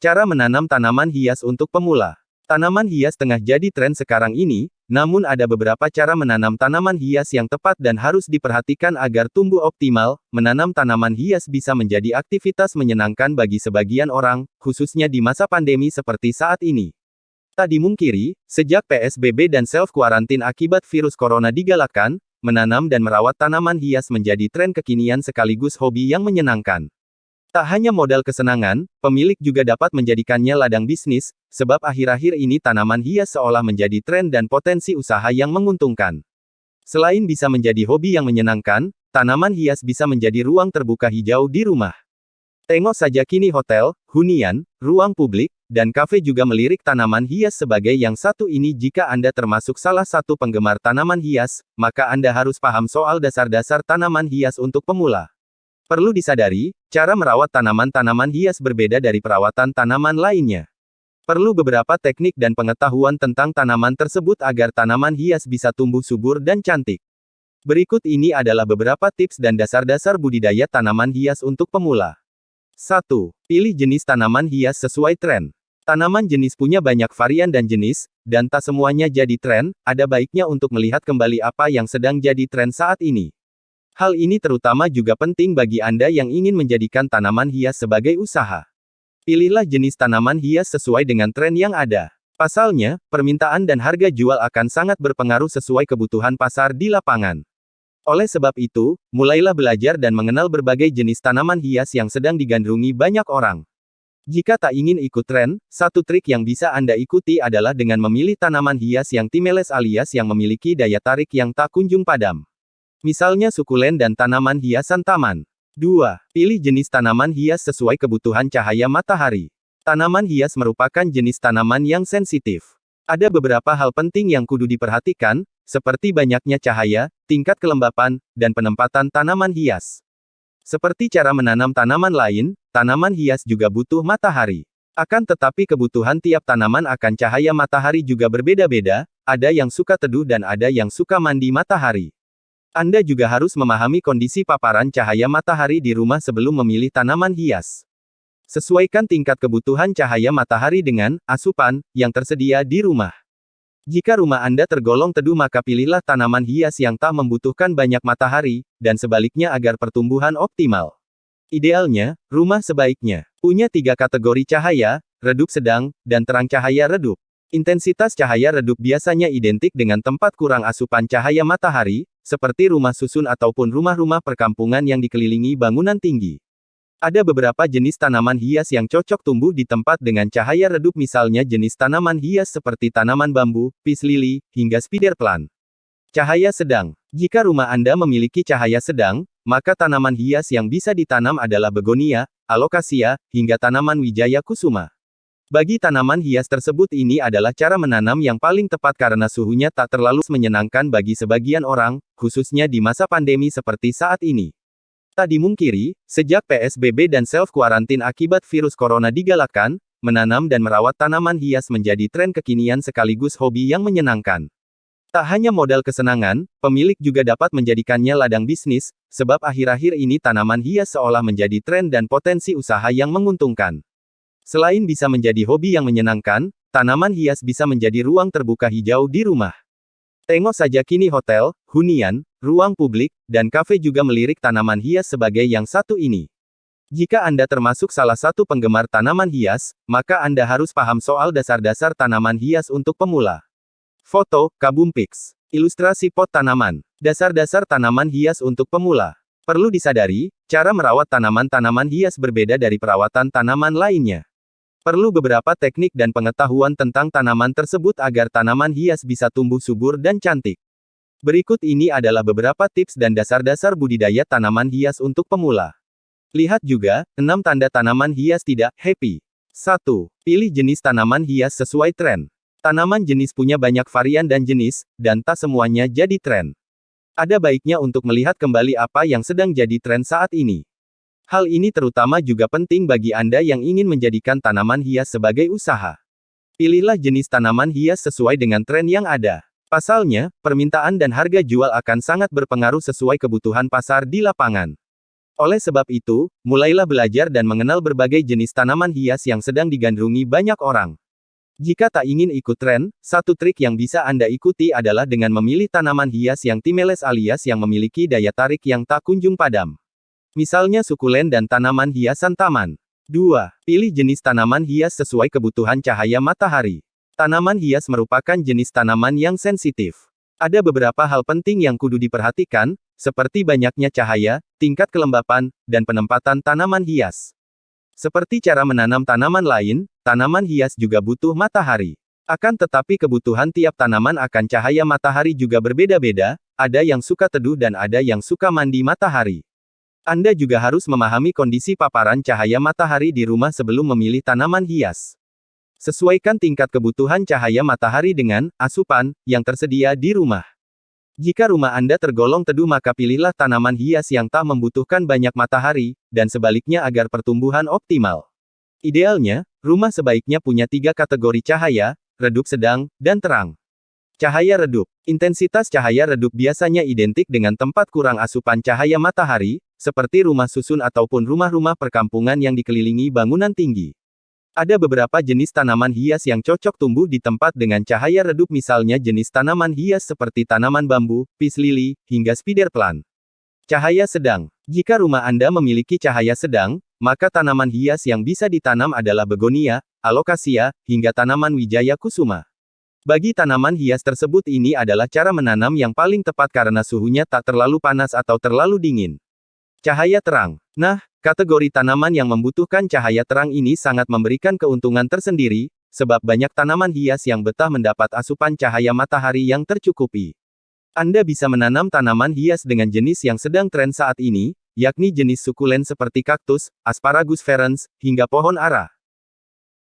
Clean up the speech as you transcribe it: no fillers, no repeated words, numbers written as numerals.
Cara menanam tanaman hias untuk pemula. Tanaman hias tengah jadi tren sekarang ini, namun ada beberapa cara menanam tanaman hias yang tepat dan harus diperhatikan agar tumbuh optimal. Menanam tanaman hias bisa menjadi aktivitas menyenangkan bagi sebagian orang, khususnya di masa pandemi seperti saat ini. Tak dimungkiri, sejak PSBB dan self-quarantine akibat virus corona digalakkan, menanam dan merawat tanaman hias menjadi tren kekinian sekaligus hobi yang menyenangkan. Tak hanya modal kesenangan, pemilik juga dapat menjadikannya ladang bisnis, sebab akhir-akhir ini tanaman hias seolah menjadi tren dan potensi usaha yang menguntungkan. Selain bisa menjadi hobi yang menyenangkan, tanaman hias bisa menjadi ruang terbuka hijau di rumah. Tengok saja kini hotel, hunian, ruang publik, dan kafe juga melirik tanaman hias sebagai yang satu ini. Jika Anda termasuk salah satu penggemar tanaman hias, maka Anda harus paham soal dasar-dasar tanaman hias untuk pemula. Perlu disadari, cara merawat tanaman-tanaman hias berbeda dari perawatan tanaman lainnya. Perlu beberapa teknik dan pengetahuan tentang tanaman tersebut agar tanaman hias bisa tumbuh subur dan cantik. Berikut ini adalah beberapa tips dan dasar-dasar budidaya tanaman hias untuk pemula. 1. Pilih jenis tanaman hias sesuai tren. Tanaman jenis punya banyak varian dan jenis, dan tak semuanya jadi tren. Ada baiknya untuk melihat kembali apa yang sedang jadi tren saat ini. Hal ini terutama juga penting bagi Anda yang ingin menjadikan tanaman hias sebagai usaha. Pilihlah jenis tanaman hias sesuai dengan tren yang ada. Pasalnya, permintaan dan harga jual akan sangat berpengaruh sesuai kebutuhan pasar di lapangan. Oleh sebab itu, mulailah belajar dan mengenal berbagai jenis tanaman hias yang sedang digandrungi banyak orang. Jika tak ingin ikut tren, satu trik yang bisa Anda ikuti adalah dengan memilih tanaman hias yang timeless alias yang memiliki daya tarik yang tak kunjung padam. Misalnya sukulen dan tanaman hiasan taman. 2. Pilih jenis tanaman hias sesuai kebutuhan cahaya matahari. Tanaman hias merupakan jenis tanaman yang sensitif. Ada beberapa hal penting yang kudu diperhatikan, seperti banyaknya cahaya, tingkat kelembapan, dan penempatan tanaman hias. Seperti cara menanam tanaman lain, tanaman hias juga butuh matahari. Akan tetapi kebutuhan tiap tanaman akan cahaya matahari juga berbeda-beda, ada yang suka teduh dan ada yang suka mandi matahari. Anda juga harus memahami kondisi paparan cahaya matahari di rumah sebelum memilih tanaman hias. Sesuaikan tingkat kebutuhan cahaya matahari dengan asupan yang tersedia di rumah. Jika rumah Anda tergolong teduh maka pilihlah tanaman hias yang tak membutuhkan banyak matahari, dan sebaliknya agar pertumbuhan optimal. Idealnya, rumah sebaiknya punya 3 kategori cahaya, redup sedang, dan terang cahaya redup. Intensitas cahaya redup biasanya identik dengan tempat kurang asupan cahaya matahari, seperti rumah susun ataupun rumah-rumah perkampungan yang dikelilingi bangunan tinggi. Ada beberapa jenis tanaman hias yang cocok tumbuh di tempat dengan cahaya redup, misalnya jenis tanaman hias seperti tanaman bambu, peace lily, hingga spider plant. Cahaya sedang. Jika rumah Anda memiliki cahaya sedang, maka tanaman hias yang bisa ditanam adalah begonia, alocasia, hingga tanaman wijaya kusuma. Bagi tanaman hias tersebut ini adalah cara menanam yang paling tepat karena suhunya tak terlalu menyenangkan bagi sebagian orang, khususnya di masa pandemi seperti saat ini. Tak dimungkiri, sejak PSBB dan self-quarantine akibat virus corona digalakkan, menanam dan merawat tanaman hias menjadi tren kekinian sekaligus hobi yang menyenangkan. Tak hanya modal kesenangan, pemilik juga dapat menjadikannya ladang bisnis, sebab akhir-akhir ini tanaman hias seolah menjadi tren dan potensi usaha yang menguntungkan. Selain bisa menjadi hobi yang menyenangkan, tanaman hias bisa menjadi ruang terbuka hijau di rumah. Tengok saja kini hotel, hunian, ruang publik, dan kafe juga melirik tanaman hias sebagai yang satu ini. Jika Anda termasuk salah satu penggemar tanaman hias, maka Anda harus paham soal dasar-dasar tanaman hias untuk pemula. Foto, Kabumpix. Ilustrasi pot tanaman. Dasar-dasar tanaman hias untuk pemula. Perlu disadari, cara merawat tanaman-tanaman hias berbeda dari perawatan tanaman lainnya. Perlu beberapa teknik dan pengetahuan tentang tanaman tersebut agar tanaman hias bisa tumbuh subur dan cantik. Berikut ini adalah beberapa tips dan dasar-dasar budidaya tanaman hias untuk pemula. Lihat juga, 6 tanda tanaman hias tidak happy. 1. Pilih jenis tanaman hias sesuai tren. Tanaman jenis punya banyak varian dan jenis, dan tak semuanya jadi tren. Ada baiknya untuk melihat kembali apa yang sedang jadi tren saat ini. Hal ini terutama juga penting bagi Anda yang ingin menjadikan tanaman hias sebagai usaha. Pilihlah jenis tanaman hias sesuai dengan tren yang ada. Pasalnya, permintaan dan harga jual akan sangat berpengaruh sesuai kebutuhan pasar di lapangan. Oleh sebab itu, mulailah belajar dan mengenal berbagai jenis tanaman hias yang sedang digandrungi banyak orang. Jika tak ingin ikut tren, satu trik yang bisa Anda ikuti adalah dengan memilih tanaman hias yang timeless alias yang memiliki daya tarik yang tak kunjung padam. Misalnya sukulen dan tanaman hiasan taman. 2. Pilih jenis tanaman hias sesuai kebutuhan cahaya matahari. Tanaman hias merupakan jenis tanaman yang sensitif. Ada beberapa hal penting yang kudu diperhatikan, seperti banyaknya cahaya, tingkat kelembapan, dan penempatan tanaman hias. Seperti cara menanam tanaman lain, tanaman hias juga butuh matahari. Akan tetapi kebutuhan tiap tanaman akan cahaya matahari juga berbeda-beda, ada yang suka teduh dan ada yang suka mandi matahari. Anda juga harus memahami kondisi paparan cahaya matahari di rumah sebelum memilih tanaman hias. Sesuaikan tingkat kebutuhan cahaya matahari dengan asupan yang tersedia di rumah. Jika rumah Anda tergolong teduh maka pilihlah tanaman hias yang tak membutuhkan banyak matahari, dan sebaliknya agar pertumbuhan optimal. Idealnya, rumah sebaiknya punya 3 kategori cahaya, redup sedang, dan terang. Cahaya redup. Intensitas cahaya redup biasanya identik dengan tempat kurang asupan cahaya matahari, seperti rumah susun ataupun rumah-rumah perkampungan yang dikelilingi bangunan tinggi. Ada beberapa jenis tanaman hias yang cocok tumbuh di tempat dengan cahaya redup misalnya jenis tanaman hias seperti tanaman bambu, peace lily, hingga spider plant. Cahaya sedang. Jika rumah Anda memiliki cahaya sedang, maka tanaman hias yang bisa ditanam adalah begonia, alocasia, hingga tanaman wijaya kusuma. Bagi tanaman hias tersebut ini adalah cara menanam yang paling tepat karena suhunya tak terlalu panas atau terlalu dingin. Cahaya terang. Nah, kategori tanaman yang membutuhkan cahaya terang ini sangat memberikan keuntungan tersendiri, sebab banyak tanaman hias yang betah mendapat asupan cahaya matahari yang tercukupi. Anda bisa menanam tanaman hias dengan jenis yang sedang tren saat ini, yakni jenis sukulen seperti kaktus, asparagus ferens, hingga pohon ara.